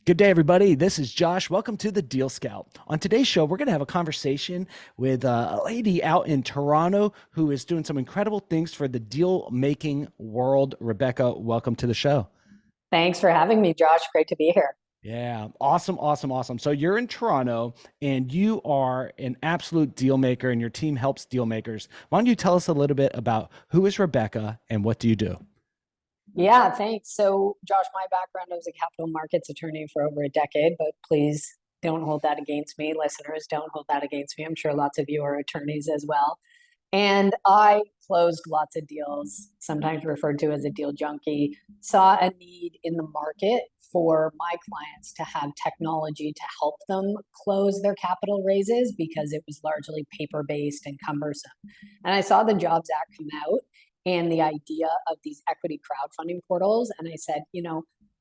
Good day, everybody. This is Josh. Welcome to the Deal Scout. On today's show, we're going to have a conversation with a lady out in Toronto who is doing some incredible things for the deal making world. Rebecca, welcome to the show. Thanks for having me, Josh. Great to be here. Yeah, awesome, awesome, awesome. So you're in Toronto and you are an absolute deal maker and your team helps deal makers. Why don't you tell us a little bit about who is Rebecca and what do you do? Yeah, thanks. So, Josh, my background, I was a capital markets attorney for over a decade, but please don't hold that against me. Listeners, don't hold that against me. I'm sure lots of you are attorneys as well. And I closed lots of deals, sometimes referred to as a deal junkie, saw a need in the market for my clients to have technology to help them close their capital raises because it was largely paper based and cumbersome. And I saw the Jobs Act come out and the idea of these equity crowdfunding portals. And I said,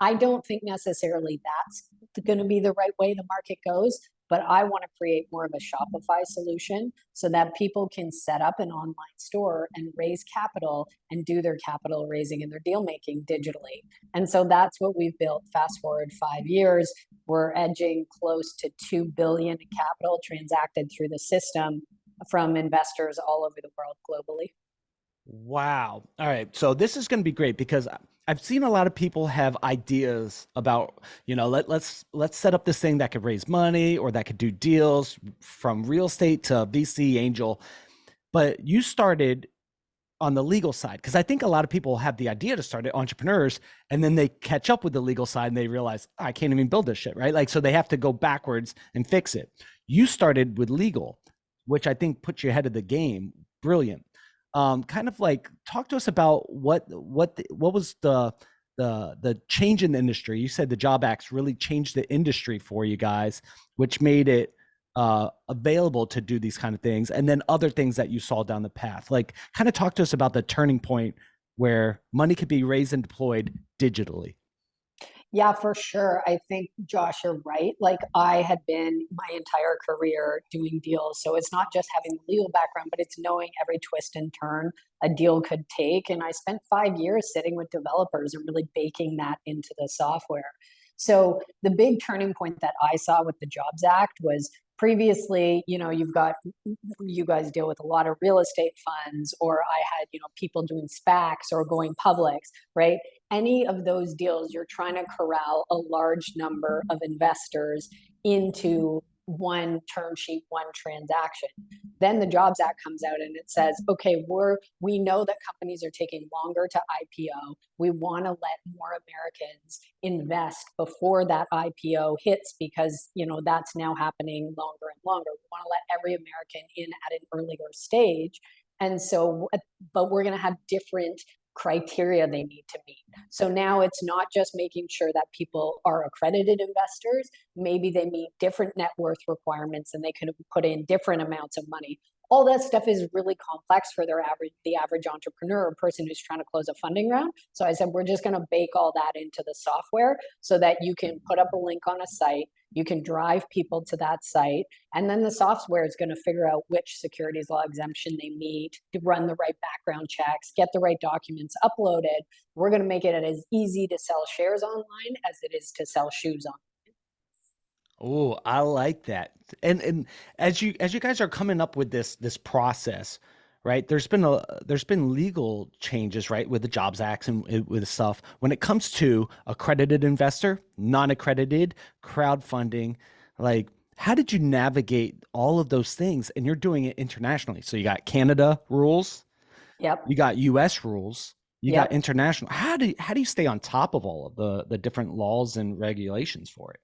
I don't think necessarily that's going to be the right way the market goes, but I want to create more of a Shopify solution so that people can set up an online store and raise capital and do their capital raising and their deal making digitally. And so that's what we've built. Fast forward 5 years, we're edging close to 2 billion in capital transacted through the system from investors all over the world globally. Wow. All right. So this is going to be great because I've seen a lot of people have ideas about, let's set up this thing that could raise money or that could do deals from real estate to VC angel. But you started on the legal side because I think a lot of people have the idea to start at entrepreneurs and then they catch up with the legal side and they realize, "Oh, I can't even build this shit," right? Like, so they have to go backwards and fix it. You started with legal, which I think puts you ahead of the game. Brilliant. Kind of like talk to us about what was the change in the industry. You said the Job Acts really changed the industry for you guys, which made it available to do these kind of things, and then other things that you saw down the path. Like, kind of talk to us about the turning point where money could be raised and deployed digitally. Yeah, for sure. I think, Josh, you're right. Like, I had been my entire career doing deals. So it's not just having the legal background, but it's knowing every twist and turn a deal could take. And I spent 5 years sitting with developers and really baking that into the software. So the big turning point that I saw with the Jobs Act was previously, you guys deal with a lot of real estate funds, or I had, people doing SPACs or going publics, right? Any of those deals, you're trying to corral a large number of investors into one term sheet, one transaction. Then the Jobs Act comes out and it says, okay, we know that companies are taking longer to IPO. We want to let more Americans invest before that IPO hits because that's now happening longer and longer. We want to let every American in at an earlier stage. And so, but we're going to have different criteria they need to meet. So now it's not just making sure that people are accredited investors. Maybe they meet different net worth requirements and they can put in different amounts of money. All that stuff is really complex for the average entrepreneur or person who's trying to close a funding round. So I said, we're just going to bake all that into the software so that you can put up a link on a site, you can drive people to that site, and then the software is going to figure out which securities law exemption they meet, to run the right background checks, get the right documents uploaded. We're going to make it as easy to sell shares online as it is to sell shoes online. Oh, I like that. And as you guys are coming up with this process, right? There's been legal changes, right, with the Jobs Acts and with stuff. When it comes to accredited investor, non-accredited, crowdfunding, like how did you navigate all of those things? And you're doing it internationally. So you got Canada rules, Yep. you got US rules, you got Yep. international. How do you stay on top of all of the different laws and regulations for it?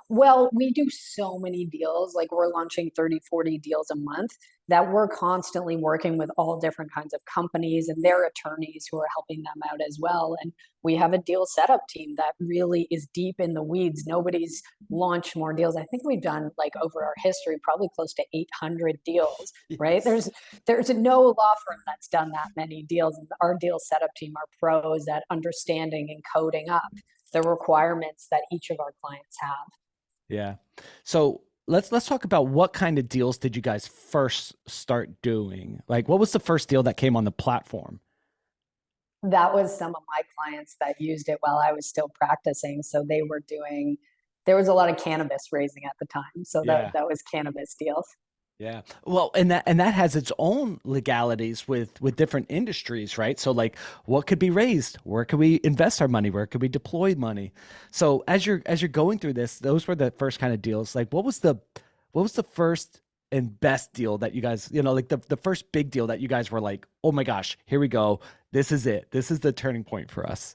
Well, we do so many deals, like we're launching 30, 40 deals a month that we're constantly working with all different kinds of companies and their attorneys who are helping them out as well. And we have a deal setup team that really is deep in the weeds. Nobody's launched more deals. I think we've done like over our history, probably close to 800 deals, right? Yes. There's no law firm that's done that many deals. And our deal setup team are pros at understanding and coding up the requirements that each of our clients have. Yeah. So let's talk about what kind of deals did you guys first start doing? Like, what was the first deal that came on the platform? That was some of my clients that used it while I was still practicing. So they were doing There was a lot of cannabis raising at the time, so Yeah. that was cannabis deals. Yeah. Well, and that has its own legalities with different industries, right? So like what could be raised? Where could we invest our money? Where could we deploy money? So as you're going through this, those were the first kind of deals. Like what was the first and best deal that you guys, like the first big deal that you guys were like, "Oh my gosh, here we go. This is it. This is the turning point for us."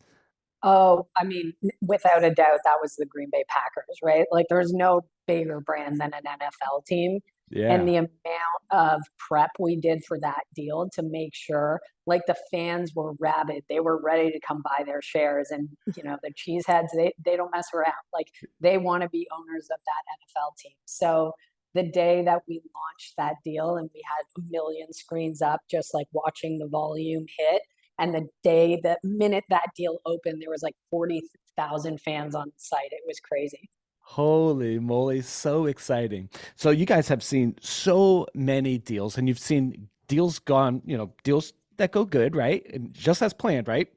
Oh, I mean, without a doubt, that was the Green Bay Packers, right? Like, there's no bigger brand than an NFL team. And Yeah. the amount of prep we did for that deal to make sure, like, the fans were rabid. They were ready to come buy their shares. And, the cheeseheads, they don't mess around. Like, they want to be owners of that NFL team. So, the day that we launched that deal and we had a million screens up, just like watching the volume hit, and the minute that deal opened, there was like 40,000 fans on the site. It was crazy. Holy moly, so exciting. So you guys have seen so many deals and you've seen deals gone, deals that go good, right? And just as planned, right?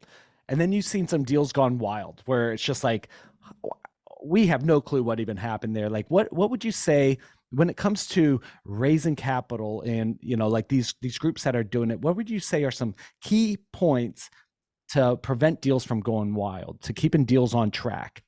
And then you've seen some deals gone wild where it's just like we have no clue what even happened there. Like what would you say when it comes to raising capital and, like these groups that are doing it, what would you say are some key points to prevent deals from going wild, to keeping deals on track?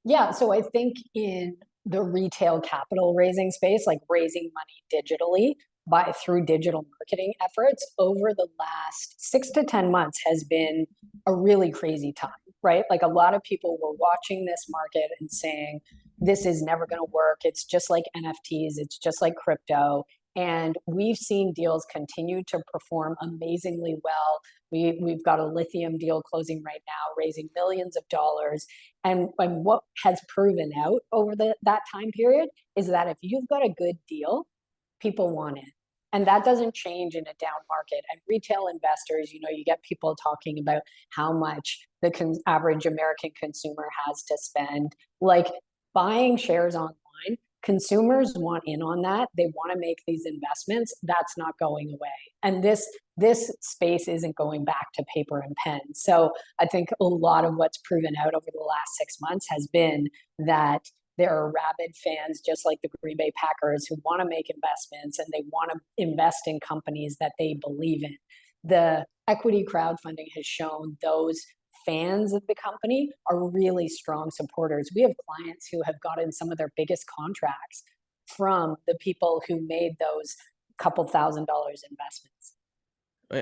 Yeah, so I think in the retail capital raising space, like raising money digitally by through digital marketing efforts over the last 6 to 10 months has been a really crazy time, right? Like a lot of people were watching this market and saying, this is never going to work. It's just like NFTs, it's just like crypto. And we've seen deals continue to perform amazingly well. We've got a lithium deal closing right now, raising millions of dollars. And what has proven out over that time period is that if you've got a good deal, people want it. And that doesn't change in a down market. And retail investors, you get people talking about how much the average American consumer has to spend. Like buying shares online, consumers want in on that. They want to make these investments. That's not going away. And this space isn't going back to paper and pen. So I think a lot of what's proven out over the last 6 months has been that there are rabid fans, just like the Green Bay Packers, who want to make investments and they want to invest in companies that they believe in. The equity crowdfunding has shown those fans of the company are really strong supporters. We have clients who have gotten some of their biggest contracts from the people who made those couple $1,000 investments.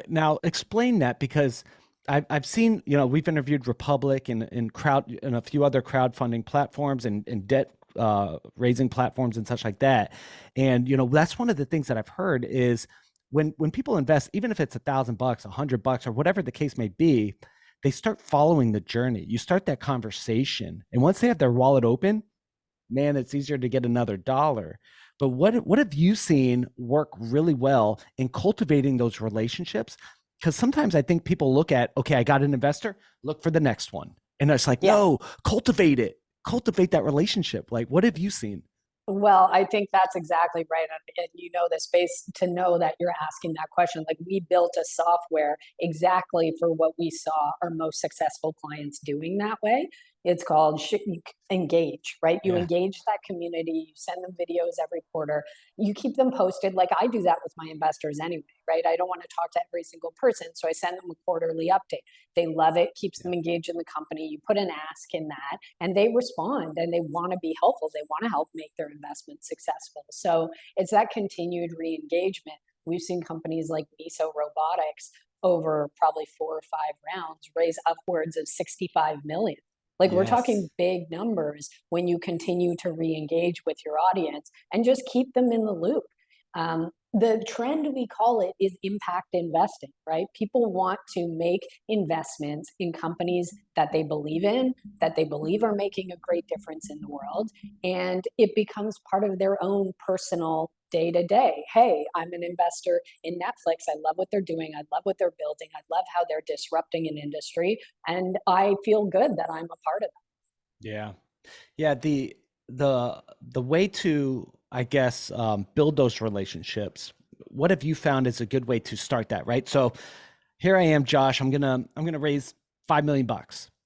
Now explain that because I've seen, we've interviewed Republic and crowd and a few other crowdfunding platforms and debt raising platforms and such like that. And, that's one of the things that I've heard is when people invest, even if it's $1,000, $100, or whatever the case may be, they start following the journey. You start that conversation. And once they have their wallet open, man, it's easier to get another dollar. But what have you seen work really well in cultivating those relationships? Because sometimes I think people look at, okay, I got an investor, look for the next one. And it's like, Yeah. no, cultivate it, cultivate that relationship. Like, what have you seen? Well, I think that's exactly right. And you know the space to know that you're asking that question. Like we built a software exactly for what we saw our most successful clients doing that way. It's called Engage, right? You Yeah. engage that community, you send them videos every quarter, you keep them posted. Like I do that with my investors anyway, right? I don't want to talk to every single person. So I send them a quarterly update. They love it, keeps Yeah. them engaged in the company. You put an ask in that and they respond and they want to be helpful. They want to help make their investment successful. So it's that continued re-engagement. We've seen companies like Miso Robotics over probably 4 or 5 rounds raise upwards of 65 million. Like we're talking Yes. big numbers when you continue to re-engage with your audience and just keep them in the loop. The trend we call it is impact investing, right? People want to make investments in companies that they believe in, that they believe are making a great difference in the world, and it becomes part of their own personal day to day. Hey, I'm an investor in Netflix. I love what they're doing. I love what they're building. I love how they're disrupting an industry, and I feel good that I'm a part of it. Yeah. Yeah. The way to, I guess, build those relationships. What have you found is a good way to start that? Right. So here I am, Josh. I'm gonna raise $5 million,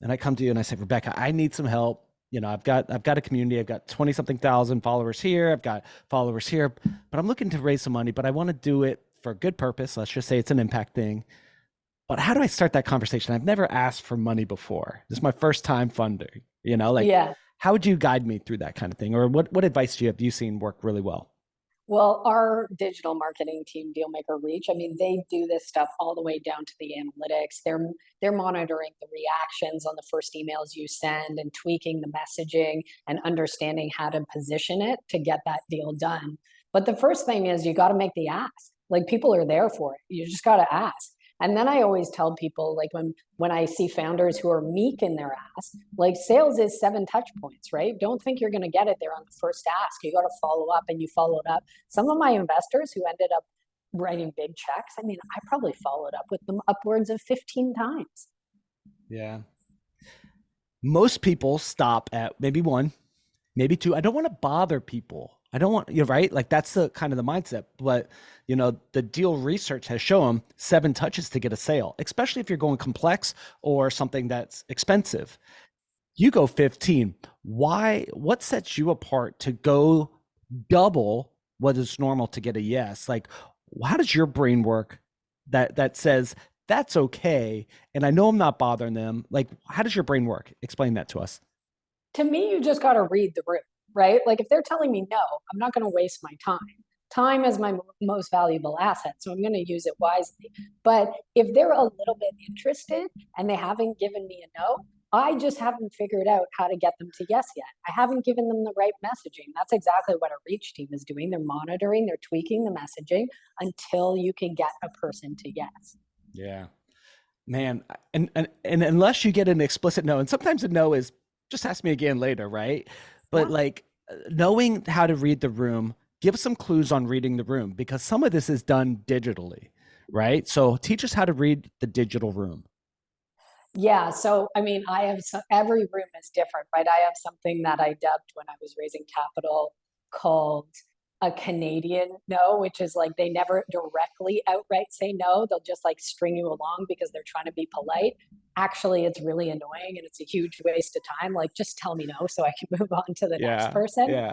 and I come to you and I say, Rebecca, I need some help. I've got a community. I've got 20 something thousand followers here. I've got followers here, but I'm looking to raise some money, but I want to do it for a good purpose. Let's just say it's an impact thing. But how do I start that conversation? I've never asked for money before. This is my first time funding, like Yeah. how would you guide me through that kind of thing? Or what advice have you seen work really well? Well, our digital marketing team, Dealmaker Reach, I mean, they do this stuff all the way down to the analytics. They're monitoring the reactions on the first emails you send and tweaking the messaging and understanding how to position it to get that deal done. But the first thing is you got to make the ask. Like people are there for it. You just got to ask. And then I always tell people, like when I see founders who are meek in their ask, like sales is 7 touch points, right? Don't think you're going to get it there on the first ask. You got to follow up, and you followed up. Some of my investors who ended up writing big checks, I mean, I probably followed up with them upwards of 15 times. Yeah. Most people stop at maybe one, maybe two. I don't want to bother people. I don't want, you're right. Like that's the kind of the mindset. But, the deal research has shown 7 touches to get a sale, especially if you're going complex or something that's expensive. You go 15. Why? What sets you apart to go double what is normal to get a yes? Like, how does your brain work that says that's okay? And I know I'm not bothering them. Like, how does your brain work? Explain that to us. To me, you just got to read the room, right? Like if they're telling me no, I'm not going to waste my time. Time is my most valuable asset, so I'm going to use it wisely. But if they're a little bit interested and they haven't given me a no, I just haven't figured out how to get them to yes yet. I haven't given them the right messaging. That's exactly what our reach team is doing. They're monitoring, they're tweaking the messaging until you can get a person to yes. Yeah. Man, and unless you get an explicit no, and sometimes a no is just ask me again later, right? But Yeah. like knowing how to read the room, give some clues on reading the room because some of this is done digitally, right? So teach us how to read the digital room. Yeah, so I mean, every room is different, right? I have something that I dubbed when I was raising capital called a Canadian no, which is like they never directly outright say no. They'll just like string you along because they're trying to be polite. Actually, it's really annoying and it's a huge waste of time. Like, just tell me no so I can move on to the next Yeah, person. yeah,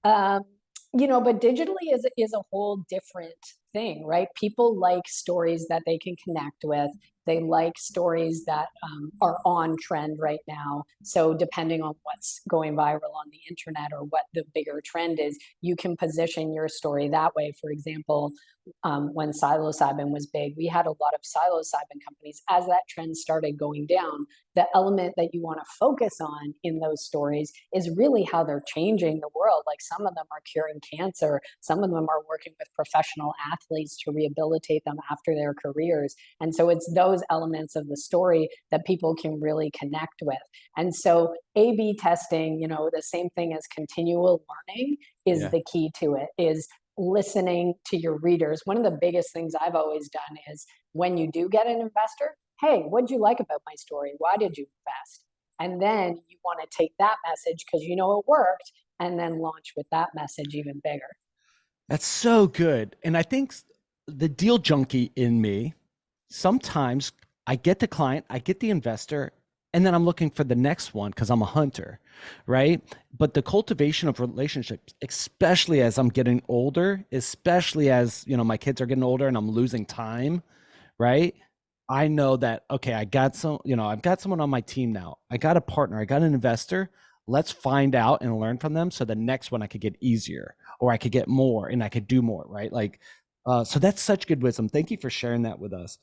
Um, but digitally is a whole different thing, right? People like stories that they can connect with. They like stories that are on trend right now. So depending on what's going viral on the internet or what the bigger trend is, you can position your story that way. For example, when psilocybin was big, we had a lot of psilocybin companies. As that trend started going down, the element that you want to focus on in those stories is really how they're changing the world. Like some of them are curing cancer, some of them are working with professional athletes to rehabilitate them after their careers. And so it's those elements of the story that people can really connect with. And so A B testing, the same thing as continual learning is yeah. the key to it, is listening to your readers. One of the biggest things I've always done is when you do get an investor, hey, what did you like about my story? Why did you invest? And then you want to take that message because you know it worked and then launch with that message even bigger. That's so good. And I think the deal junkie in me, sometimes I get the client, I get the investor, and then I'm looking for the next one because I'm a hunter, right? But the cultivation of relationships, especially as I'm getting older, especially as, my kids are getting older and I'm losing time, right? I know that, okay, I've got someone on my team now. I got a partner, I got an investor. Let's find out and learn from them so the next one I could get easier or I could get more and I could do more, right? Like, so that's such good wisdom. Thank you for sharing that with us.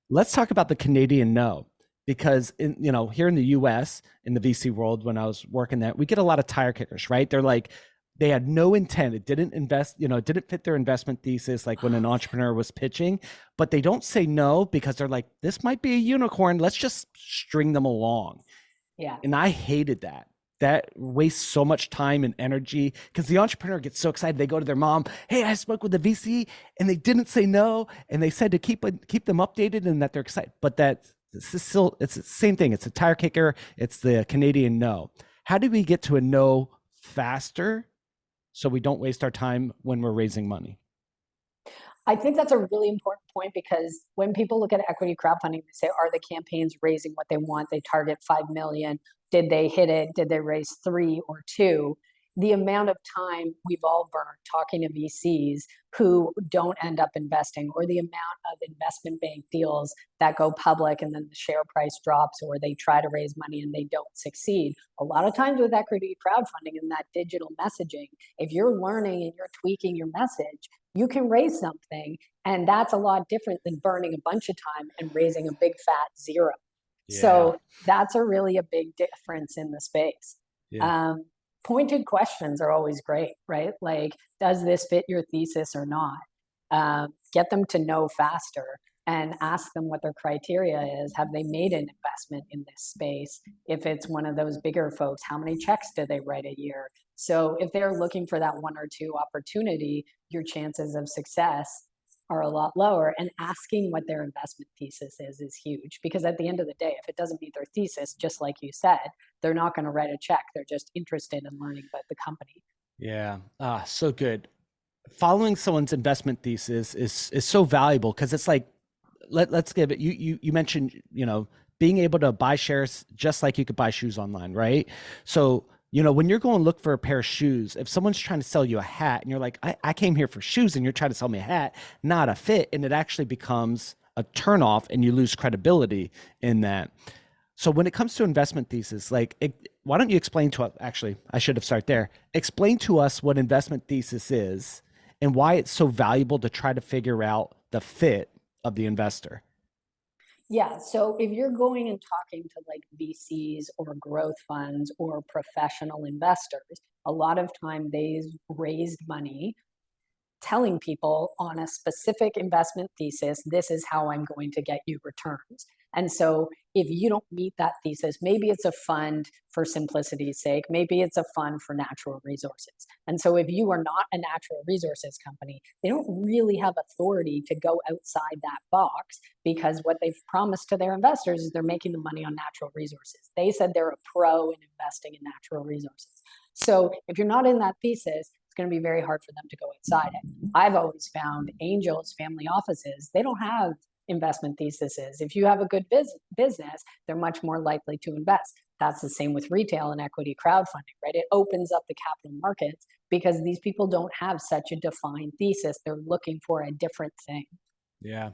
Let's talk about the Canadian no, because here in the US, in the VC world, when I was working there, we get a lot of tire kickers, right? They're like, they had no intent. It didn't invest, it didn't fit their investment thesis, like when an entrepreneur was pitching, but they don't say no because they're like, this might be a unicorn. Let's just string them along. Yeah. And I hated that. That wastes so much time and energy because the entrepreneur gets so excited. They go to their mom, "Hey, I spoke with the VC, and they didn't say no, and they said to keep them updated and that they're excited." But it's the same thing. It's a tire kicker. It's the Canadian no. How do we get to a no faster so we don't waste our time when we're raising money? I think that's a really important point because when people look at equity crowdfunding, they say, are the campaigns raising what they want? They target 5 million. Did they hit it? Did they raise 3 or 2? The amount of time we've all burned talking to VCs who don't end up investing, or the amount of investment bank deals that go public and then the share price drops, or they try to raise money and they don't succeed. A lot of times with equity crowdfunding and that digital messaging, if you're learning and you're tweaking your message, you can raise something. And that's a lot different than burning a bunch of time and raising a big fat zero. Yeah. So that's a big difference in the space. Yeah. Um, Pointed questions are always great, right? Like, does this fit your thesis or not? Get them to know faster and ask them what their criteria is. Have they made an investment in this space? If it's one of those bigger folks, how many checks do they write a year? So if they're looking for that 1 or 2 opportunity, your chances of success are a lot lower. And asking what their investment thesis is huge, because at the end of the day, if it doesn't meet their thesis, just like you said, they're not going to write a check. They're just interested in learning about the company. Yeah. Ah, so good. Following someone's investment thesis is so valuable because it's like let's give it you mentioned, being able to buy shares just like you could buy shoes online, right? So, when you're going to look for a pair of shoes, if someone's trying to sell you a hat and you're like, I came here for shoes and you're trying to sell me a hat, not a fit, and it actually becomes a turnoff and you lose credibility in that. So when it comes to investment thesis, why don't you explain to us? Actually, I should have started there. Explain to us what investment thesis is and why it's so valuable to try to figure out the fit of the investor. Yeah. So if you're going and talking to like VCs or growth funds or professional investors, a lot of time they've raised money telling people on a specific investment thesis, this is how I'm going to get you returns. And so if you don't meet that thesis, maybe it's a fund for simplicity's sake, maybe it's a fund for natural resources. And so if you are not a natural resources company, they don't really have authority to go outside that box, because what they've promised to their investors is they're making the money on natural resources. They said they're a pro in investing in natural resources. So if you're not in that thesis, going to be very hard for them to go outside it. I've always found angels, family offices, they don't have investment theses. If you have a good business, they're much more likely to invest. That's the same with retail and equity crowdfunding, right? It opens up the capital markets because these people don't have such a defined thesis. They're looking for a different thing. Yeah.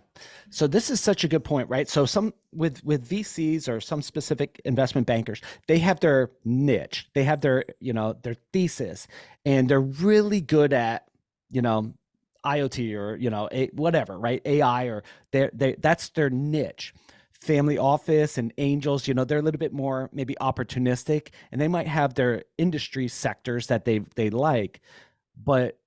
So this is such a good point, right? So some with VCs or some specific investment bankers, they have their niche, they have their, their thesis, and they're really good at, IoT or, whatever, right? AI, or that's their niche. Family office and angels, they're a little bit more maybe opportunistic, and they might have their industry sectors that they like, but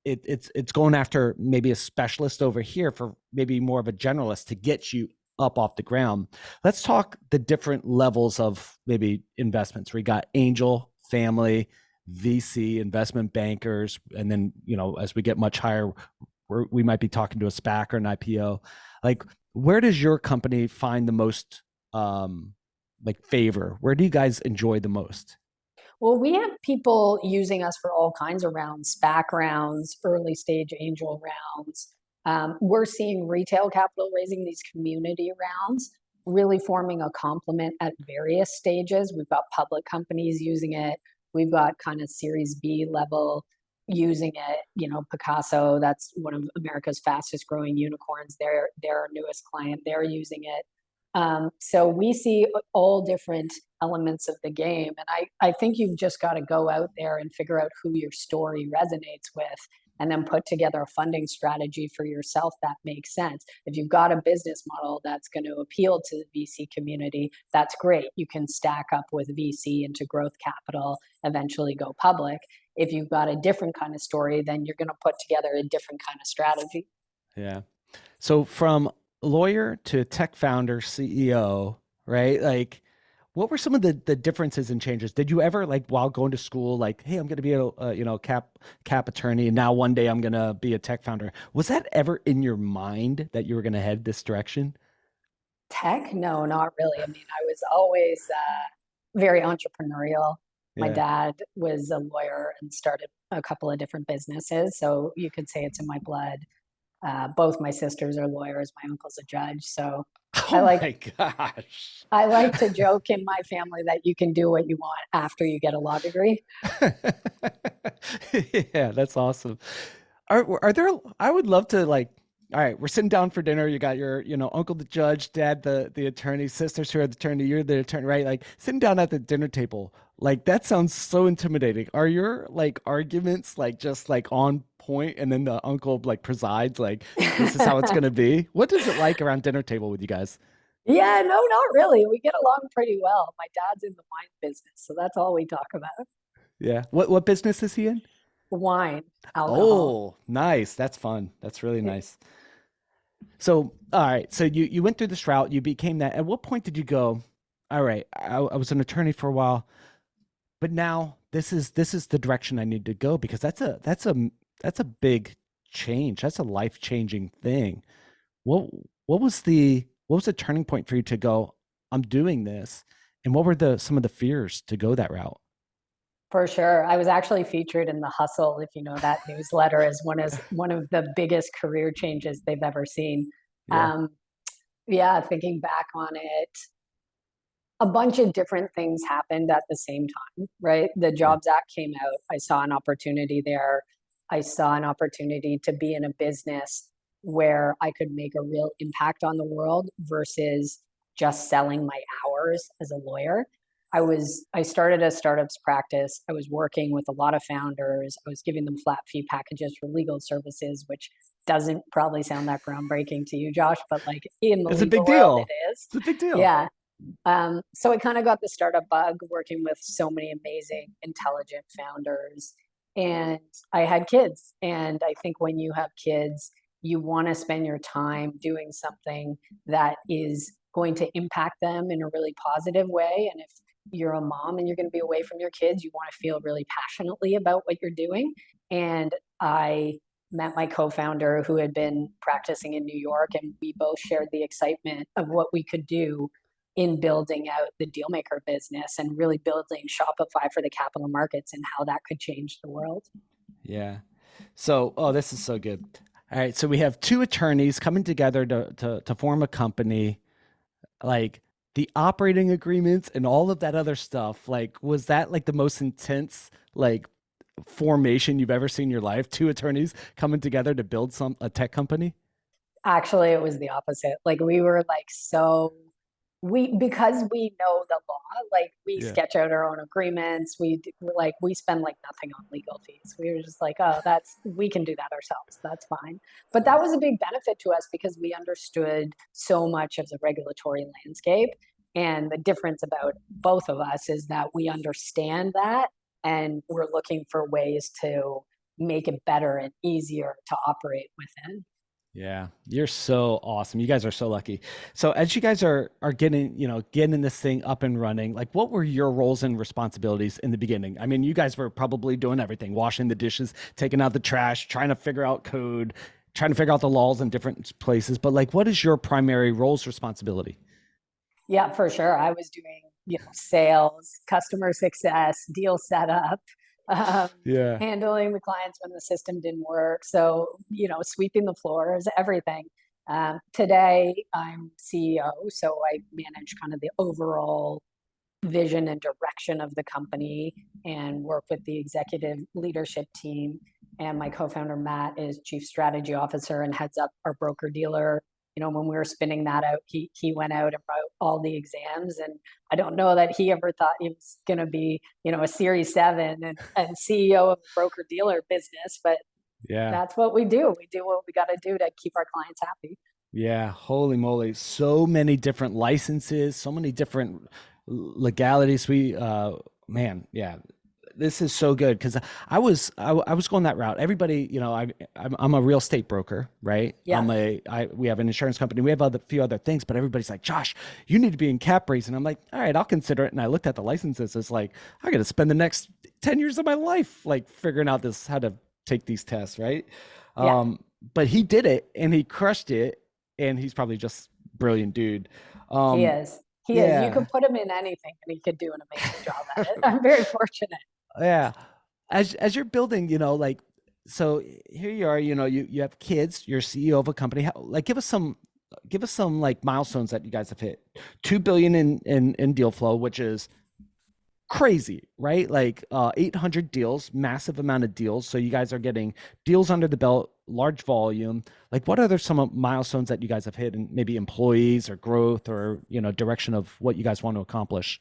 it's going after maybe a specialist over here for maybe more of a generalist to get you up off the ground. Let's talk the different levels of maybe investments. We got angel, family, VC, investment bankers, and then as we get much higher, we might be talking to a SPAC or an IPO. Like, where does your company find the most favor? Where do you guys enjoy the most? Well, we have people using us for all kinds of rounds, SPAC rounds, early stage angel rounds. We're seeing retail capital raising these community rounds, really forming a complement at various stages. We've got public companies using it. We've got kind of Series B level using it. Picasso, that's one of America's fastest growing unicorns. They're our newest client. They're using it. So we see all different elements of the game. And I think you've just got to go out there and figure out who your story resonates with, and then put together a funding strategy for yourself that makes sense. If you've got a business model that's going to appeal to the VC community, that's great. You can stack up with VC into growth capital, eventually go public. If you've got a different kind of story, then you're going to put together a different kind of strategy. Yeah. So from lawyer to tech founder, CEO, right? Like, what were some of the differences and changes? Did you ever, like, while going to school, like, hey, I'm going to be a cap attorney, and now one day I'm going to be a tech founder? Was that ever in your mind that you were going to head this direction? Tech? No, not really. I mean, I was always very entrepreneurial. My Yeah. dad was a lawyer and started a couple of different businesses, so you could say it's in my blood. Both my sisters are lawyers. My uncle's a judge. So I Oh like my gosh. I like to joke in my family that you can do what you want after you get a law degree. Yeah, that's awesome. Are there, I would love to like, all right, we're sitting down for dinner. You got your, uncle the judge, dad the attorney, sisters who are the attorney, you're the attorney, right? Like sitting down at the dinner table. Like that sounds so intimidating. Are your like arguments like just like on point and then the uncle like presides like this is how it's gonna be? What is it like around dinner table with you guys? Yeah, no, not really. We get along pretty well. My dad's in the wine business, so that's all we talk about. Yeah. What business is he in? Wine, alcohol. Oh, nice. That's fun. That's really nice. So, all right. So you went through this route, you became that. At what point did you go, all right, I was an attorney for a while, but now this is the direction I need to go because that's a big change. That's a life-changing thing. What what was the turning point for you to go, I'm doing this? And what were the some of the fears to go that route? For sure. I was actually featured in The Hustle, if you know that newsletter, as one of the biggest career changes they've ever seen. Yeah. Um, yeah, thinking back on it, a bunch of different things happened at the same time, right? The Yeah. Jobs Act came out. I saw an opportunity there. I saw an opportunity to be in a business where I could make a real impact on the world versus just selling my hours as a lawyer. I started a startups practice. I was working with a lot of founders. I was giving them flat fee packages for legal services, which doesn't probably sound that groundbreaking to you, Josh, but like in the It's a big legal world, it deal. is. It's a big deal. Yeah. So I kind of got the startup bug working with so many amazing, intelligent founders. And I had kids. And I think when you have kids, you want to spend your time doing something that is going to impact them in a really positive way. And if you're a mom and you're going to be away from your kids, you want to feel really passionately about what you're doing. And I met my co-founder who had been practicing in New York, and we both shared the excitement of what we could do in building out the dealmaker business and really building Shopify for the capital markets and how that could change the world. Yeah. So, oh, this is so good. All right. So we have two attorneys coming together to form a company. Like the operating agreements and all of that other stuff. Like, was that like the most intense like formation you've ever seen in your life? Two attorneys coming together to build a tech company? Actually, it was the opposite. Like we were like so we because we know the law, like we Yeah. sketch out our own agreements. Like we spend like nothing on legal fees. We were just like, oh, that's we can do that ourselves. That's fine. But that was a big benefit to us because we understood so much of the regulatory landscape. And the difference about both of us is that we understand that and we're looking for ways to make it better and easier to operate within. Yeah, you're so awesome. You guys are so lucky. So as you guys are getting, getting this thing up and running, like what were your roles and responsibilities in the beginning? I mean, you guys were probably doing everything, washing the dishes, taking out the trash, trying to figure out code, trying to figure out the laws in different places. But like, what is your primary roles responsibility? Yeah, for sure. I was doing, sales, customer success, deal setup, um, Yeah. handling the clients when the system didn't work. So, sweeping the floors, everything. Today, I'm CEO, so I manage kind of the overall vision and direction of the company and work with the executive leadership team. And my co-founder Matt is chief strategy officer and heads up our broker dealer. When we were spinning that out, he went out and wrote all the exams. And I don't know that he ever thought he was going to be, a Series 7 and CEO of a broker dealer business. But Yeah. that's what we do. We do what we got to do to keep our clients happy. Yeah, holy moly. So many different licenses, so many different legalities. Man, yeah, this is so good because I was going that route. Everybody, I'm a real estate broker, right? Yeah. We have an insurance company. We have a few other things, but everybody's like, Josh, you need to be in cap raising. I'm like, all right, I'll consider it. And I looked at the licenses. It's like, I got to spend the next 10 years of my life like figuring out how to take these tests, right? Yeah. But he did it and he crushed it and he's probably just brilliant dude. He Um, is. He is. You yeah, could put him in anything and he could do an amazing job at it. I'm very fortunate. yeah. As you're building, like so here you are, you have kids, you're CEO of a company. Like give us some like milestones that you guys have hit. 2 billion in deal flow, which is crazy, right? Like 800 deals, massive amount of deals. So you guys are getting deals under the belt, large volume. Like what other some milestones that you guys have hit, and maybe employees or growth or direction of what you guys want to accomplish?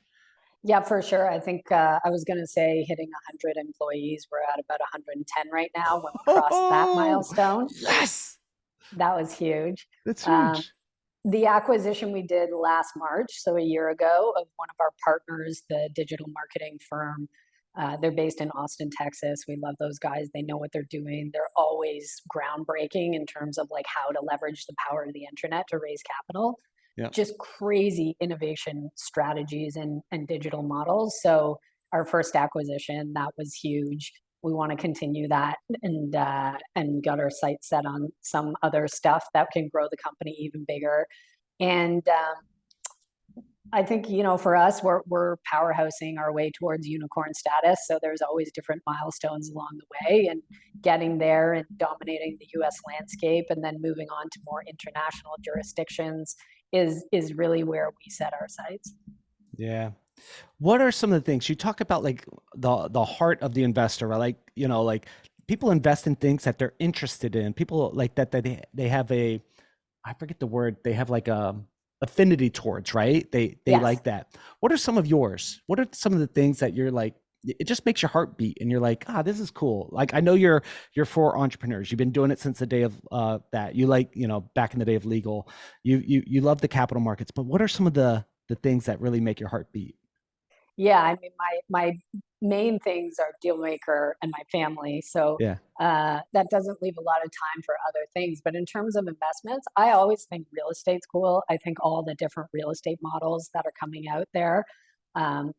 Yeah, for sure. I think I was going to say hitting 100 employees. We're at about 110 right now. When we crossed that Oh, milestone, yes, that was huge. that's Um, huge. the acquisition we did last March, so a year ago, of one of our partners, the digital marketing firm. They're based in Austin, Texas. We love those guys. They know what they're doing. They're always groundbreaking in terms of like how to leverage the power of the internet to raise capital. Yeah. Just crazy innovation strategies and digital models. So our first acquisition, that was huge. We want to continue that and got our sights set on some other stuff that can grow the company even bigger. And I think, for us, we're powerhousing our way towards unicorn status. So there's always different milestones along the way, and getting there and dominating the US landscape and then moving on to more international jurisdictions is really where we set our sights. Yeah. What are some of the things you talk about, like the heart of the investor, right? Like, like people invest in things that they're interested in. People like that they have a, I forget the word, they have like a affinity towards, right? They Yes. like that. What are some of yours? What are some of the things that you're like, it just makes your heart beat and you're like, this is cool. Like I know you're for entrepreneurs. You've been doing it since the day of that. You like, back in the day of legal. You love the capital markets, but what are some of the things that really make your heart beat? Yeah, I mean, my main things are deal maker and my family. So Yeah. that doesn't leave a lot of time for other things. But in terms of investments, I always think real estate's cool. I think all the different real estate models that are coming out there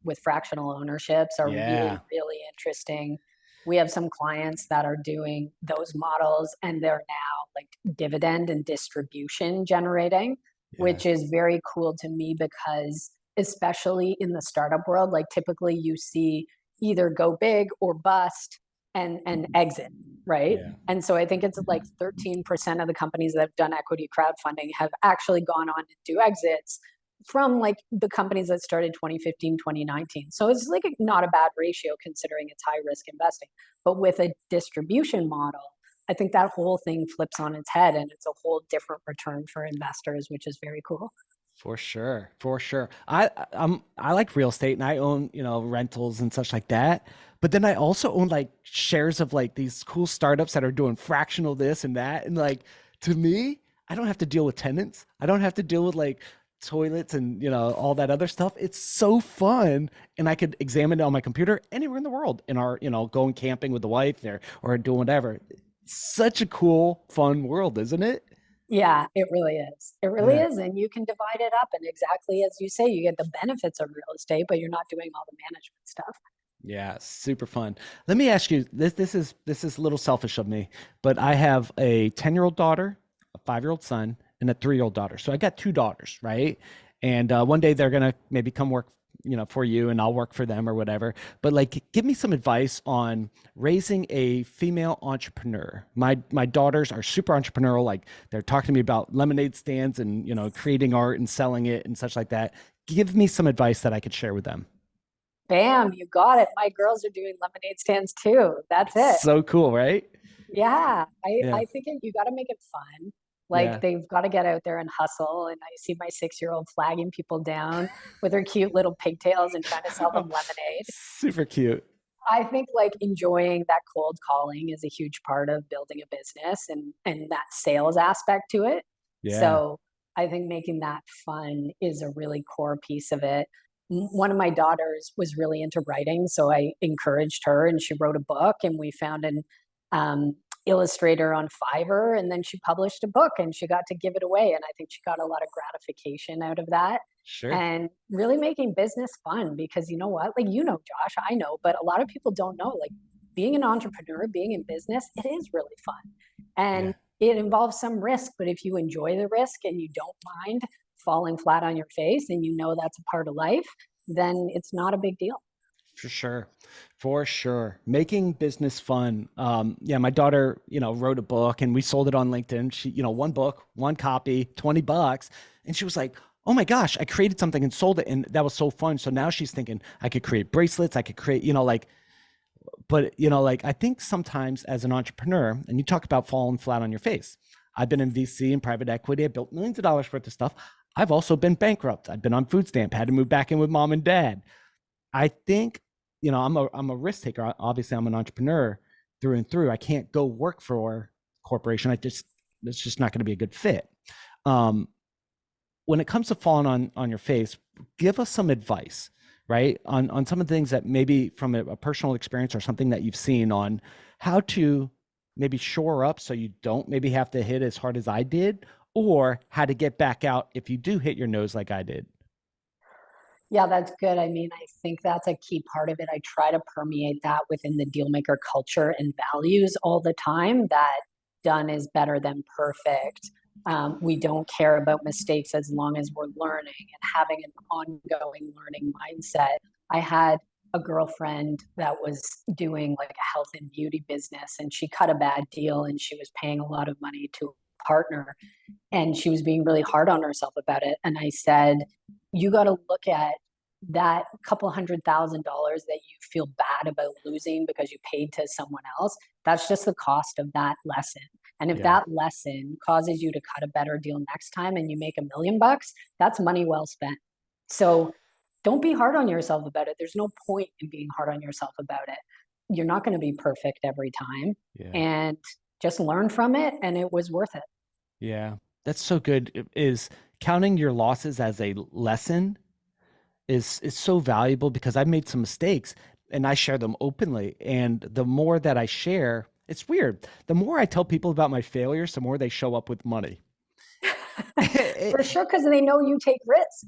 with fractional ownerships are really, Yeah. really interesting. We have some clients that are doing those models, and they're now like dividend and distribution generating, Yeah. which is very cool to me because especially in the startup world, like typically you see either go big or bust and exit, right? Yeah. And so I think it's like 13% of the companies that have done equity crowdfunding have actually gone on to do exits from like the companies that started 2015, 2019. So it's like not a bad ratio considering it's high risk investing. But with a distribution model, I think that whole thing flips on its head and it's a whole different return for investors, which is very cool. For sure, for sure. I like real estate and I own, rentals and such like that. But then I also own like shares of like these cool startups that are doing fractional this and that. And like to me, I don't have to deal with tenants. I don't have to deal with like toilets and all that other stuff. It's so fun. And I could examine it on my computer anywhere in the world in our, going camping with the wife there or doing whatever. Such a cool, fun world, isn't it? Yeah, it really is. It really Yeah. is. And you can divide it up. And exactly as you say, you get the benefits of real estate, but you're not doing all the management stuff. Yeah, super fun. Let me ask you this. This is a little selfish of me, but I have a 10-year-old daughter, a 5-year-old son, and a 3-year-old daughter. So I got two daughters, right? And one day they're gonna maybe come work, for you, and I'll work for them or whatever. But like, give me some advice on raising a female entrepreneur. My daughters are super entrepreneurial. Like they're talking to me about lemonade stands and creating art and selling it and such like that. Give me some advice that I could share with them. Bam, you got it. My girls are doing lemonade stands too. That's it. So cool, right? Yeah, Yeah. I think you got to make it fun. Like Yeah. they've got to get out there and hustle. And I see my 6-year-old flagging people down with her cute little pigtails and trying to sell them lemonade. Super cute. I think like enjoying that cold calling is a huge part of building a business and that sales aspect to it. Yeah. So I think making that fun is a really core piece of it. One of my daughters was really into writing, so I encouraged her and she wrote a book and we found an um, illustrator on Fiverr and then she published a book and she got to give it away and I think she got a lot of gratification out of that Sure. and really making business fun because you know what, like, Josh, I know, but a lot of people don't know, like, being an entrepreneur, being in business, it is really fun and Yeah. it involves some risk, but if you enjoy the risk and you don't mind falling flat on your face and you know that's a part of life, then it's not a big deal. For sure. For sure. Making business fun. Yeah, my daughter, wrote a book and we sold it on LinkedIn. She, one book, one copy, $20. And she was like, oh my gosh, I created something and sold it. And that was so fun. So now she's thinking I could create bracelets. I could create, but I think sometimes as an entrepreneur, and you talk about falling flat on your face. I've been in VC and private equity. I built millions of dollars worth of stuff. I've also been bankrupt. I've been on food stamp, had to move back in with mom and dad. I think, I'm a risk taker. Obviously, I'm an entrepreneur through and through. I can't go work for a corporation. It's just not going to be a good fit. Um, when it comes to falling on your face, give us some advice, right? On some of the things that maybe from a personal experience or something that you've seen on how to maybe shore up so you don't maybe have to hit as hard as I did, or how to get back out if you do hit your nose like I did. Yeah, that's good. I mean, I think that's a key part of it. I try to permeate that within the deal maker culture and values all the time, that done is better than perfect. We don't care about mistakes as long as we're learning and having an ongoing learning mindset. I had a girlfriend that was doing like a health and beauty business, and she cut a bad deal and she was paying a lot of money to a partner, and she was being really hard on herself about it. And I said, you got to look at that couple $100,000 that you feel bad about losing because you paid to someone else. That's just the cost of that lesson. And if Yeah. that lesson causes you to cut a better deal next time and you make $1 million, that's money well spent. So don't be hard on yourself about it. There's no point in being hard on yourself about it. You're not going to be perfect every time. Yeah. And just learn from it. And it was worth it. Yeah. That's so good. Is counting your losses as a lesson is so valuable because I've made some mistakes and I share them openly. And the more that I share, it's weird. The more I tell people about my failures, the more they show up with money. For sure, because they know you take risks.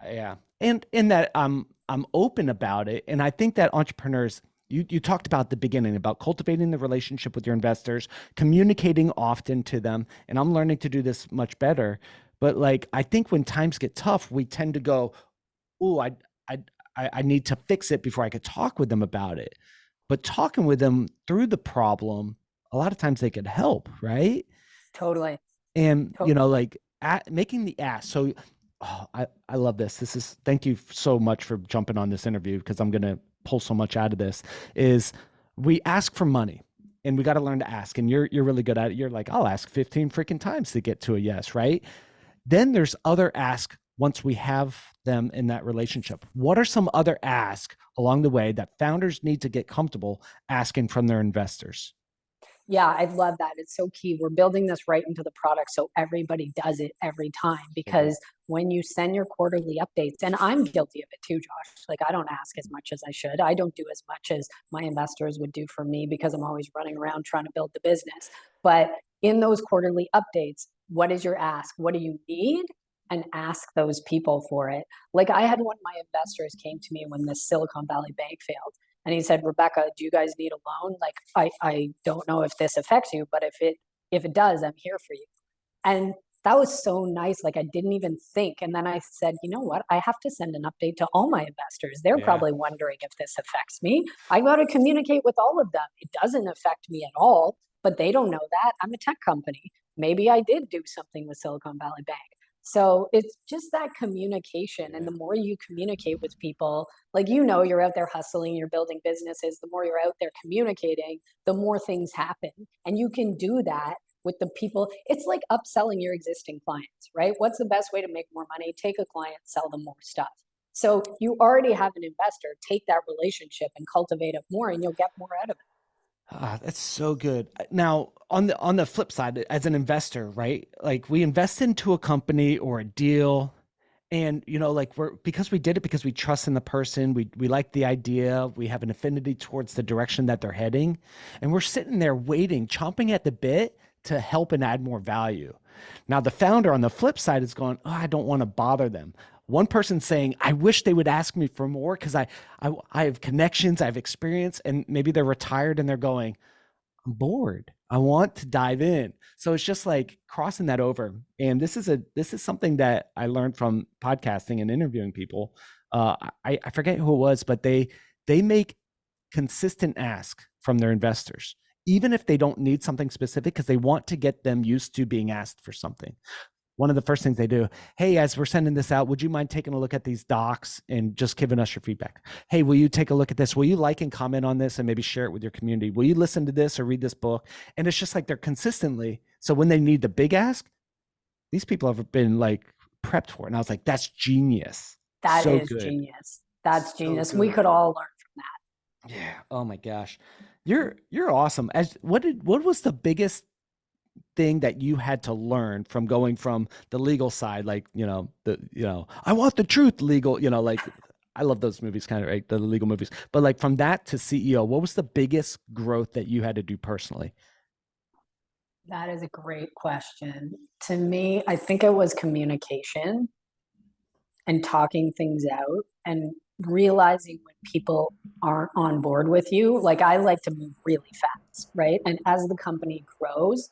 Yeah. And in that I'm open about it. And I think that entrepreneurs, you talked about the beginning about cultivating the relationship with your investors, communicating often to them. And I'm learning to do this much better. But like I think when times get tough, we tend to go, oh, I I need to fix it before I could talk with them about it. But talking with them through the problem, a lot of times they could help, right? Totally. And To- making the ask. So I love this. This is thank you so much for jumping on this interview because I'm gonna pull so much out of this. Is we ask for money and we got to learn to ask. And you're really good at it. You're like, I'll ask 15 freaking times to get to a yes, right? Then there's other ask once we have them in that relationship. What are some other ask along the way that founders need to get comfortable asking from their investors? Yeah, I love that. It's so key. We're building this right into the product so everybody does it every time. So good. Because when you send your quarterly updates, and I'm guilty of it too, Josh, like I don't ask as much as I should. I don't do as much as my investors would do for me because I'm always running around trying to build the business. But in those quarterly updates, what is your ask? What do you need? And ask those people for it. Like I had one of my investors came to me when this Silicon Valley bank failed, and he said, Rebecca, do you guys need a loan? Like, I don't know if this affects you, but if it does, I'm here for you. And that was so nice. Like I didn't even think. And then I said, you know what? I have to send an update to all my investors. They're Yeah. probably wondering if this affects me. I got to communicate with all of them. It doesn't affect me at all, but they don't know that. I'm a tech company. Maybe I did do something with Silicon Valley Bank. So it's just that communication. And Yeah. the more you communicate with people, like, you're out there hustling, you're building businesses, the more you're out there communicating, the more things happen. And you can do that with the people. It's like upselling your existing clients, right? What's the best way to make more money? Take a client, sell them more stuff. So you already have an investor, take that relationship and cultivate it more, and you'll get more out of it. That's so good. Now, on the flip side, as an investor, right? Like we invest into a company or a deal, and like we're because we did it because we trust in the person, we like the idea, we have an affinity towards the direction that they're heading, and we're sitting there waiting, chomping at the bit to help and add more value. Now, the founder on the flip side is going, oh, I don't want to bother them. One person saying, I wish they would ask me for more because I have connections, I have experience, and maybe they're retired and they're going, I'm bored. I want to dive in. So it's just like crossing that over. And this is something that I learned from podcasting and interviewing people. I forget who it was, but they make consistent ask from their investors, even if they don't need something specific, because they want to get them used to being asked for something. One of the first things they do, hey, as we're sending this out, would you mind taking a look at these docs and just giving us your feedback? Hey, will you take a look at this? Will you like and comment on this and maybe share it with your community? Will you listen to this or read this book? And it's just like they're consistently. So when they need the big ask, these people have been like prepped for it. And I was like, that's genius. That So is good. genius. That's So genius. We good. could all learn from Yeah. Oh my gosh. You're awesome. As what was the biggest thing that you had to learn from going from the legal side, like, I want the truth legal, like I love those movies kind of, right? The legal movies. But like from that to CEO, what was the biggest growth that you had to do personally? that. That is a great question. To me, I think it was communication and talking things out and realizing when people aren't on board with you. Like I like to move really fast, right? And as the company grows,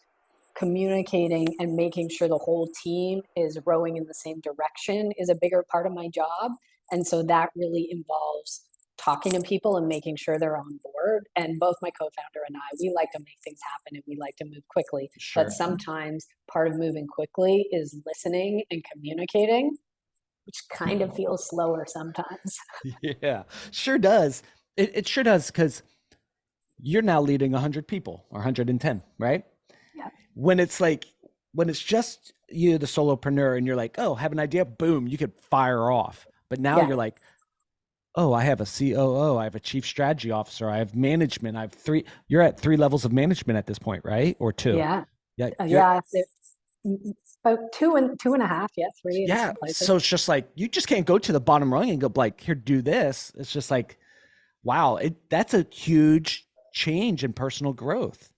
communicating and making sure the whole team is rowing in the same direction is a bigger part of my job. And so that really involves talking to people and making sure they're on board. And both my co-founder and I, we like to make things happen and we like to move quickly. But Sure. sometimes part of moving quickly is listening and communicating, which kind of feels slower sometimes. Yeah, sure does. It sure does, because you're now leading 100 people or 110, right? Yeah. When it's like, when it's just you, the solopreneur, and you're like, oh, have an idea, boom, you could fire off. But now Yeah. you're like, oh, I have a COO, I have a chief strategy officer, I have management, I have three. You're at three levels of management at this point, right? Or two? Yeah. Yeah, you're Yeah. About two and a half. Yeah. Three in yeah. some places. So it's just like you just can't go to the bottom rung and go like, here, do this. It's just like, wow, that's a huge change in personal growth.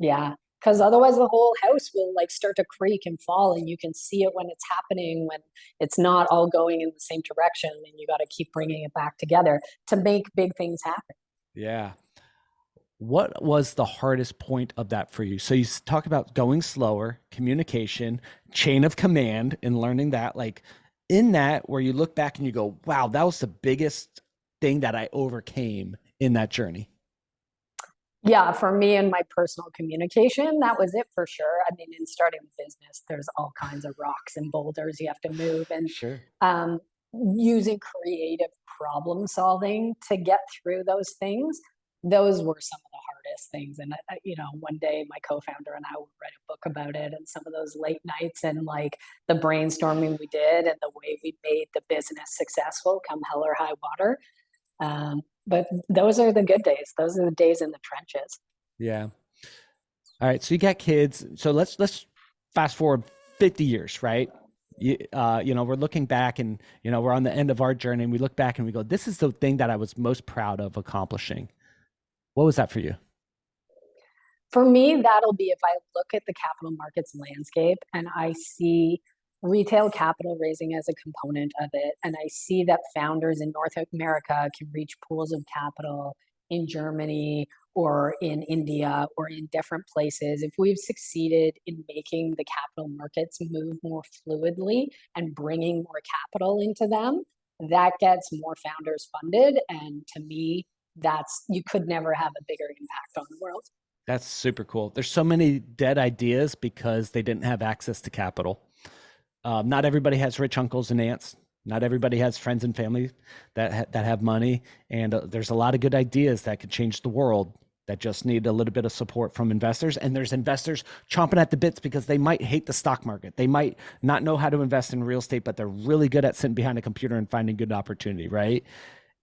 Yeah. Because otherwise the whole house will like start to creak and fall and you can see it when it's happening, when it's not all going in the same direction, and you got to keep bringing it back together to make big things happen. Yeah. What was the hardest point of that for you? So you talk about going slower, communication, chain of command, and learning that. Like in that, where you look back and you go, wow, that was the biggest thing that I overcame in that journey. Yeah, for me and my personal communication, that was it for sure. I mean, in starting the business, there's all kinds of rocks and boulders you have to move, and Sure. um, using creative problem solving to get through those things. Those were some of the hardest things. And one day my co-founder and I will write a book about it, and some of those late nights and like the brainstorming we did and the way we made the business successful, come hell or high water. But those are the good days. Those are the days in the trenches. Yeah. All right. So you got kids. So let's fast forward 50 years, right? We're looking back and we're on the end of our journey and we look back and we go, this is the thing that I was most proud of accomplishing. What was that for you? For me, that'll be if I look at the capital markets landscape and I see retail capital raising as a component of it, and I see that founders in North America can reach pools of capital in Germany or in India or in different places. If we've succeeded in making the capital markets move more fluidly and bringing more capital into them, that gets more founders funded. And to me, that's you could never have a bigger impact on the world. That's super cool. There's so many dead ideas because they didn't have access to capital. Not everybody has rich uncles and aunts. Not everybody has friends and family that have money, and there's a lot of good ideas that could change the world that just need a little bit of support from investors. And there's investors chomping at the bits because they might hate the stock market. They might not know how to invest in real estate, but they're really good at sitting behind a computer and finding good opportunity, right?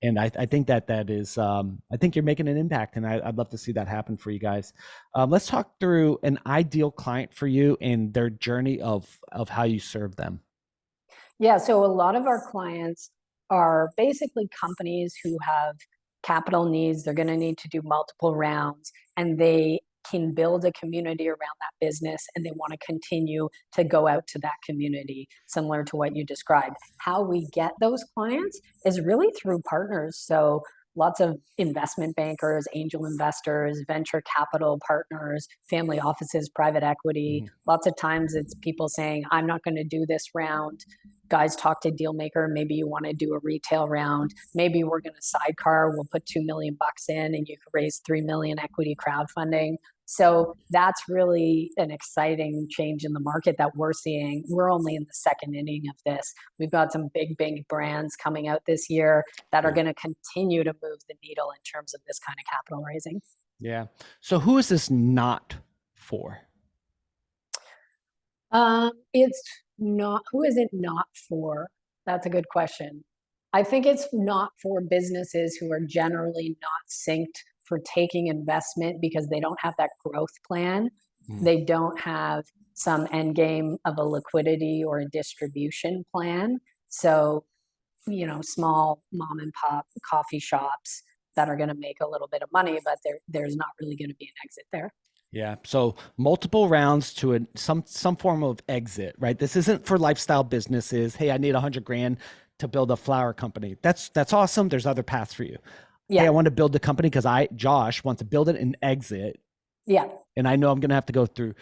And I think that is, I think you're making an impact, and I'd love to see that happen for you guys. Let's talk through an ideal client for you and their journey of how you serve them. Yeah, so a lot of our clients are basically companies who have capital needs. They're going to need to do multiple rounds, and they can build a community around that business, and they want to continue to go out to that community, similar to what you described. How we get those clients is really through partners. So lots of investment bankers, angel investors, venture capital partners, family offices, private equity. Mhm. Lots of times it's people saying, I'm not going to do this round. guys talk to Dealmaker. Maybe you want to do a retail round. Maybe we're going to sidecar. We'll put 2 million bucks in, and you can raise 3 million equity crowdfunding. So that's really an exciting change in the market that we're seeing. We're only in the second inning of this. We've got some big brands coming out this year that are Cool. going to continue to move the needle in terms of this kind of capital raising. Yeah. So who is this not for? It's not, who is it not for? That's a good question. I think it's not for businesses who are generally not synced for taking investment because they don't have that growth plan. Hmm. They don't have some end game of a liquidity or a distribution plan. So, small mom and pop coffee shops that are going to make a little bit of money, but there's not really going to be an exit there. Yeah. So multiple rounds to some form of exit, right? This isn't for lifestyle businesses. Hey, I need 100 grand to build a flower company. That's awesome. There's other paths for you. Hey, I Yeah, want to build a company because Josh, want to build it and exit. yeah, And I know I'm going to have to go through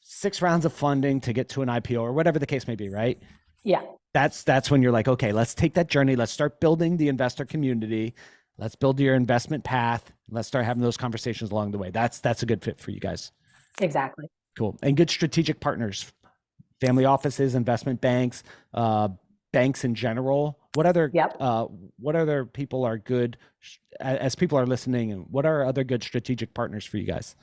6 rounds of funding to get to an IPO or whatever the case may be, right? yeah, That's when you're like, okay, let's take that journey. Let's start building the investor community. Let's build your investment path. Let's start having those conversations along the way. That's a good fit for you guys. exactly. Cool. And good strategic partners, family offices, investment banks, banks in general. Yep. What other people are good as people are listening, and what are other good strategic partners for you guys?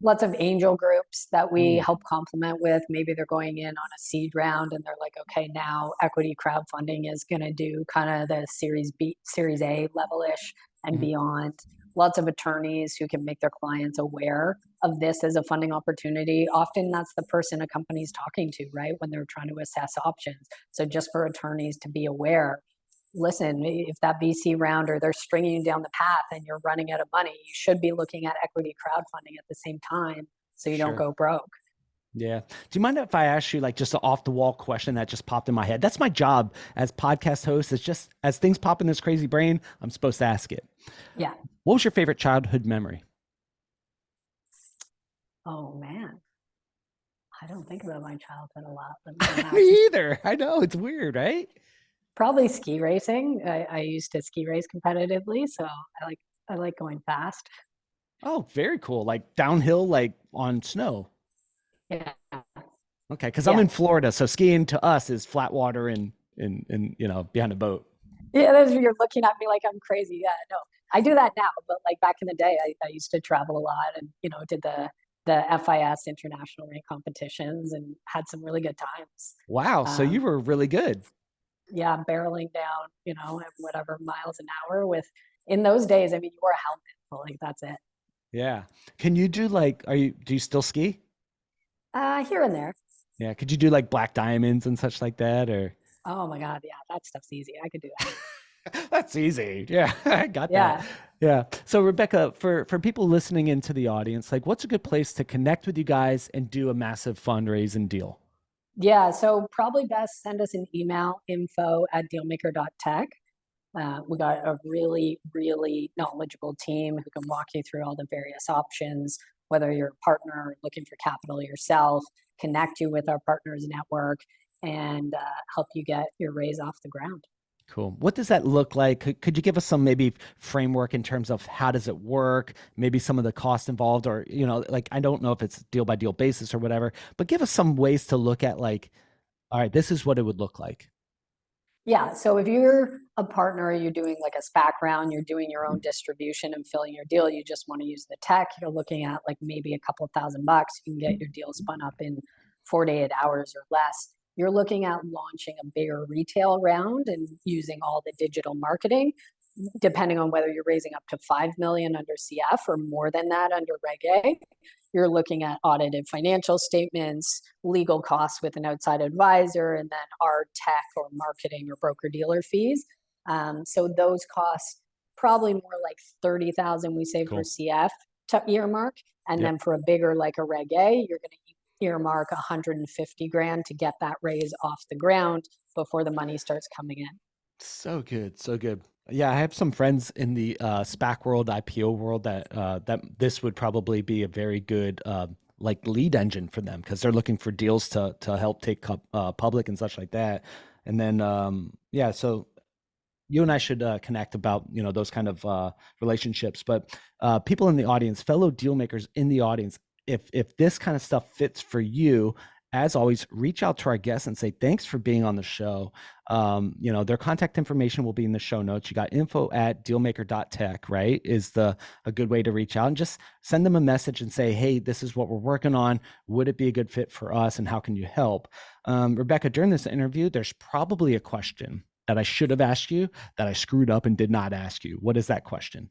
Lots of angel groups that we Ooh. help complement with. Maybe they're going in on a seed round and they're like, okay, now equity crowdfunding is going to do kind of the Series B, Series A level ish and Mhm. beyond. Lots of attorneys who can make their clients aware of this as a funding opportunity. Often that's the person a company's talking to, right? When they're trying to assess options. So just for attorneys to be aware, listen, if that VC round or they're stringing you down the path and you're running out of money, you should be looking at equity crowdfunding at the same time so you don't Sure. go broke. Yeah. Do you mind if I ask you like just an off the wall question that just popped in my head? That's my job as podcast host. It's just as things pop in this crazy brain, I'm supposed to ask it. Yeah. What was your favorite childhood memory? Oh man. I don't think about my childhood a lot, but man, Me either. I know it's weird, right? probably ski racing. I used to ski race competitively, so I like going fast. Oh, very cool. Like downhill, like on snow. Yeah. Okay, because I'm Yeah. in Florida, so skiing to us is flat water and behind a boat. Yeah, you're looking at me like I'm crazy. Yeah, no, I do that now, but like back in the day, I used to travel a lot and did the FIS international rank competitions and had some really good times. Wow, so you Um, were really good. yeah, barreling down, at whatever miles an hour with in those days. I mean, you wore a helmet, but like that's it. Yeah. Can you do like do you still ski? Here and there. Yeah. Could you do like black diamonds and such like that or Oh my God, yeah, that stuff's easy. I could do that. That's easy. Yeah, I got that. Yeah, Yeah. So Rebecca, for people listening into the audience, like what's a good place to connect with you guys and do a massive fundraising deal? yeah. So probably best send us an email, info@dealmaker.tech. We got a really, really knowledgeable team who can walk you through all the various options, whether you're a partner or looking for capital yourself, connect you with our partners network, and help you get your raise off the ground. Cool. What does that look like? Could you give us some maybe framework in terms of how does it work? Maybe some of the costs involved, or like I don't know if it's deal by deal basis or whatever, but give us some ways to look at like, all right, this is what it would look like. Yeah. So if you're a partner, you're doing like a SPAC round, you're doing your own distribution and filling your deal, you just want to use the tech, you're looking at like maybe a couple of $1,000, you can get your deal spun up in 48 hours or less. You're looking at launching a bigger retail round and using all the digital marketing, depending on whether you're raising up to 5 million under CF or more than that under Reg A. You're looking at audited financial statements, legal costs with an outside advisor, and then our tech or marketing or broker dealer fees. So those costs probably more like 30,000 we say for Cool. CF to earmark, and Yep. then for a bigger like a Reg A, you're going to earmark 150 grand to get that raise off the ground before the money starts coming in. So good, so good. Yeah, I have some friends in the SPAC world, IPO world that this would probably be a very good like lead engine for them because they're looking for deals to help take public and such like that. And then, yeah, so you and I should connect about those kind of relationships. But people in the audience, fellow deal makers in the audience, if this kind of stuff fits for you, as always, reach out to our guests and say thanks for being on the show. Their contact information will be in the show notes. You got info@dealmaker.tech, right? Is the a good way to reach out, and just send them a message and say, hey, this is what we're working on. Would it be a good fit for us, and how can you help? Rebecca, during this interview, there's probably a question that I should have asked you that I screwed up and did not ask you. What is that question?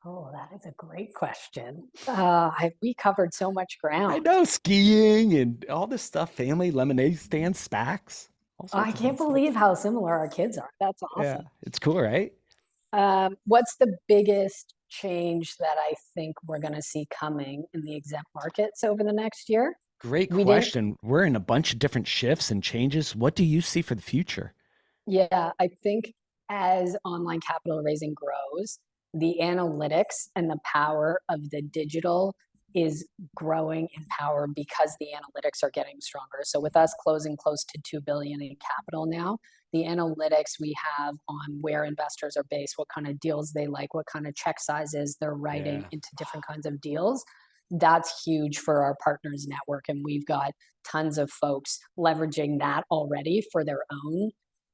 Oh, that is a great question. We covered so much I ground. know, skiing and all this stuff, family, lemonade stands, SPACs, all I sorts of fun can't stuff. believe how similar our kids are. That's Yeah, awesome. it's cool, right? What's the biggest change that I think we're going to see coming in the exempt markets over the next year? Great We didn't question. We're in a bunch of different shifts and changes. What do you see for the future? Yeah, I think as online capital raising grows, the analytics and the power of the digital is growing in power because the analytics are getting stronger. So with us closing close to 2 billion in capital now, the analytics we have on where investors are based, what kind of deals they like, what kind of check sizes they're writing Yeah. into different kinds of deals, that's huge for our partners network. And we've got tons of folks leveraging that already for their own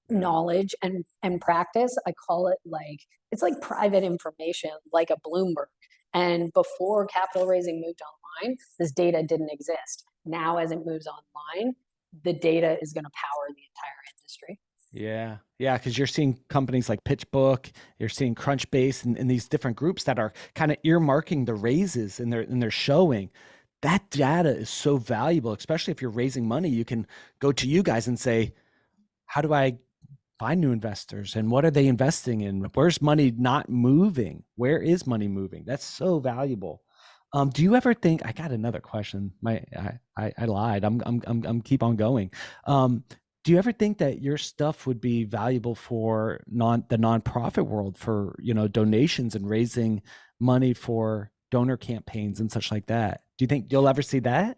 Yeah. knowledge and practice. I call it like it's like private information, like a Bloomberg. And before capital raising moved online, this data didn't exist. Now, as it moves online, the data is going to power the entire industry. Yeah. Yeah. Cause you're seeing companies like PitchBook, you're seeing Crunchbase and these different groups that are kind of earmarking the raises and they're showing that data is so valuable, especially if you're raising money. You can go to you guys and say, how do I find new investors and what are they investing in? Where's money not moving? Where is money moving? That's so valuable. Do you ever think? I got another question. I lied. I'm keep on going. Do you ever think that your stuff would be valuable for the nonprofit world for donations and raising money for donor campaigns and such like that? Do you think you'll ever see that?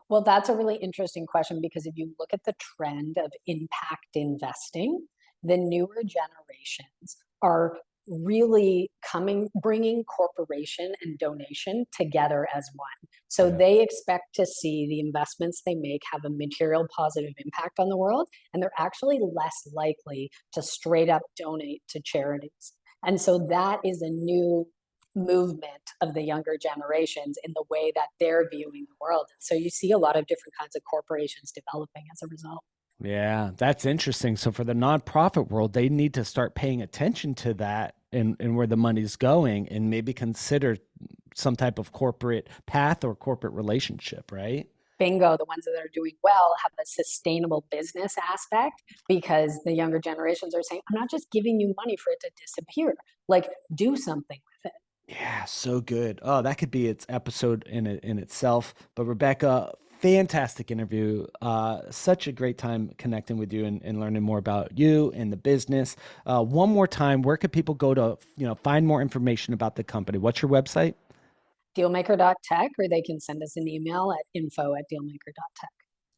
Well, that's a really interesting question because if you look at the trend of impact investing, the newer generations are really bringing corporation and donation together as one. So Yeah. they expect to see the investments they make have a material positive impact on the world, and they're actually less likely to straight up donate to charities. And so that is a new movement of the younger generations in the way that they're viewing the world. So you see a lot of different kinds of corporations developing as a result. Yeah, that's interesting. So for the nonprofit world, they need to start paying attention to that and where the money's going and maybe consider some type of corporate path or corporate relationship, right? Bingo, the ones that are doing well have a sustainable business aspect because the younger generations are saying, I'm not just giving you money for it to disappear. Like, do something with it. Yeah, so good. Oh, that could be its episode in itself. But Rebecca, fantastic interview. Such a great time connecting with you and learning more about you and the business. One more time, where could people go to, find more information about the company? What's your website? Dealmaker.tech, or they can send us an email at info@dealmaker.tech.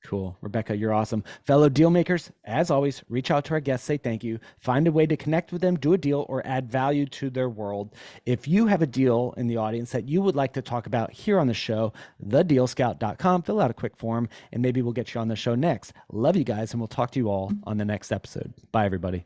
Cool. Rebecca, you're awesome. Fellow deal makers, as always, reach out to our guests, say thank you, find a way to connect with them, do a deal, or add value to their world. If you have a deal in the audience that you would like to talk about here on the show, thedealscout.com, fill out a quick form, and maybe we'll get you on the show next. Love you guys, and we'll talk to you all on the next episode. Bye, everybody.